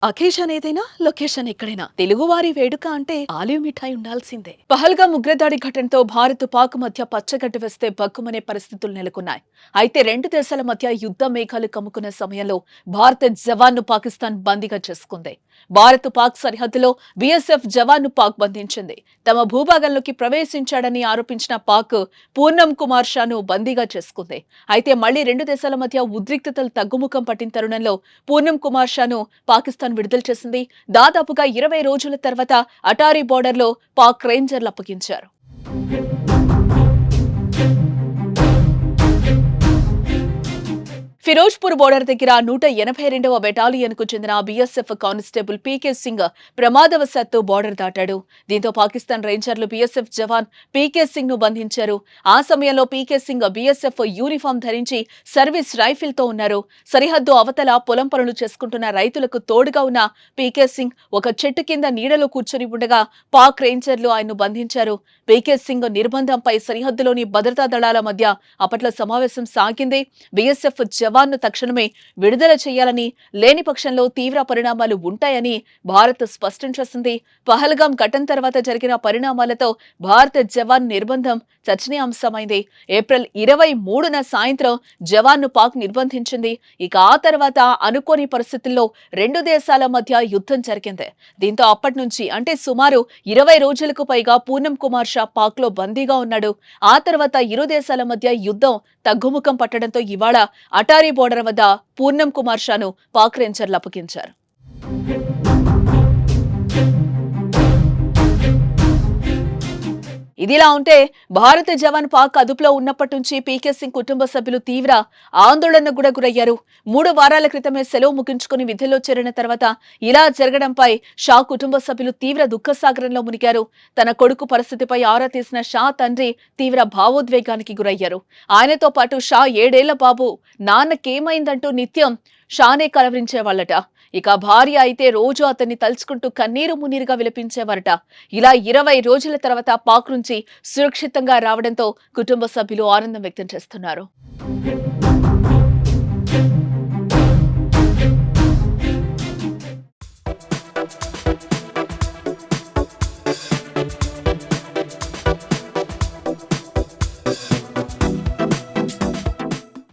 Occasion ఏదైనా location ఎక్కడైనా తెలుగువారి వేడుక అంటే ఆలివ్ మిఠాయి ఉండాల్సిందే. పహల్గామ్ ఉగ్రదాడి ఘటనతో భారత్ పాక్ మధ్య పచ్చగడ్డ వేస్తే బగ్గుమనే పరిస్థితులు నెలకొన్నాయి. అయితే రెండు దేశాల మధ్య యుద్ధ మేఘాలు కమ్ముకున్న సమయంలో భారత జవాన్ను పాకిస్తాన్ బందీగా చేసుకుంది. భారత్ పాక్ సరిహద్దులో బీఎస్ఎఫ్ జవాన్ను పాక్ బంధించింది. తమ భూభాగంలోకి ప్రవేశించాడని ఆరోపించిన పాక్ పూర్ణం కుమార్ షాను బందీగా చేసుకుంది. అయితే మళ్లీ రెండు దేశాల మధ్య ఉద్రిక్తతలు తగ్గుముఖం పట్టిన తరుణంలో పూర్ణం కుమార్ షాను పాకిస్తాన్ విడుదల చేసింది. దాదాపుగా 20 రోజుల తర్వాత అటారీ బోర్డర్లో పాక్ రేంజర్లు అప్పగించారు. ఫిరోజ్పూర్ బోర్డర్ దగ్గర 182వ బెటాలియన్కు చెందిన బీఎస్ఎఫ్ కానిస్టేబుల్ పీకే సింగ్ ప్రమాదవశాత్తు బోర్డర్ దాటాడు. దీంతో పాకిస్తాన్ రేంజర్లు బీఎస్ఎఫ్ జవాన్ పీకే సింగ్ ను బంధించారు. ఆ సమయంలో పీకే సింగ్ బీఎస్ఎఫ్ యూనిఫామ్ ధరించి సర్వీస్ రైఫిల్ తో ఉన్నారు. సరిహద్దు అవతల పొలం పనులు చేసుకుంటున్న రైతులకు తోడుగా ఉన్న పీకే సింగ్ ఒక చెట్టు కింద నీడలో కూర్చొని ఉండగా పాక్ రేంజర్లు ఆయన్ను బంధించారు. పీకే సింగ్ నిర్బంధంపై సరిహద్దులోని భద్రతా దళాల మధ్య అప్పట్లో సమావేశం సాగింది. బీఎస్ఎఫ్ జవాన్ను తక్షణమే విడుదల చేయాలని, లేని పక్షంలో తీవ్ర పరిణామాలు ఉంటాయని భారత్ స్పష్టం చేసింది. పహల్గామ్ ఘటన తర్వాత జరిగిన పరిణామాలతో భారత జవాన్ నిర్బంధం చర్చనీయాంశమైంది. ఏప్రిల్ 23న సాయంత్రం జవాన్ను పాక్ నిర్బంధించింది. ఇక ఆ తర్వాత అనుకోని పరిస్థితుల్లో రెండు దేశాల మధ్య యుద్ధం జరిగింది. దీంతో అప్పటి నుంచి అంటే సుమారు 20 రోజులకు పైగా పూర్ణం కుమార్ షా పాక్ లో బందీగా ఉన్నాడు. ఆ తర్వాత ఇరు దేశాల మధ్య యుద్ధం తగ్గుముఖం పట్టడంతో ఇవాళ అటారీ బోర్డర్ వద్ద పూర్ణం కుమార్ షాను పాక్ రేంజర్లు అప్పగించారు. ఇదిలా ఉంటే భారత జవాన్ పాక్ అదుపులో ఉన్నప్పటి నుంచి పీకే సింగ్ కుటుంబ సభ్యులు తీవ్ర ఆందోళనకు కూడా గురయ్యారు. 3 వారాల క్రితమే సెలవు ముగించుకుని విధుల్లో చేరిన తర్వాత ఇలా జరగడంపై షా కుటుంబ సభ్యులు తీవ్ర దుఃఖసాగరంలో మునిగారు. తన కొడుకు పరిస్థితిపై ఆరా తీసిన షా తండ్రి తీవ్ర భావోద్వేగానికి గురయ్యారు. ఆయనతో పాటు షా 7 ఏళ్ల బాబు నాన్నకేమైందంటూ నిత్యం షానే కలవరించేవాళ్లట. ఇక భార్య అయితే రోజు అతన్ని తలుచుకుంటూ కన్నీరు మున్నీరుగా విలపించేవారట. ఇలా 20 రోజుల తర్వాత పాక్ నుంచి సురక్షితంగా రావడంతో కుటుంబ సభ్యులు ఆనందం వ్యక్తం చేస్తున్నారు.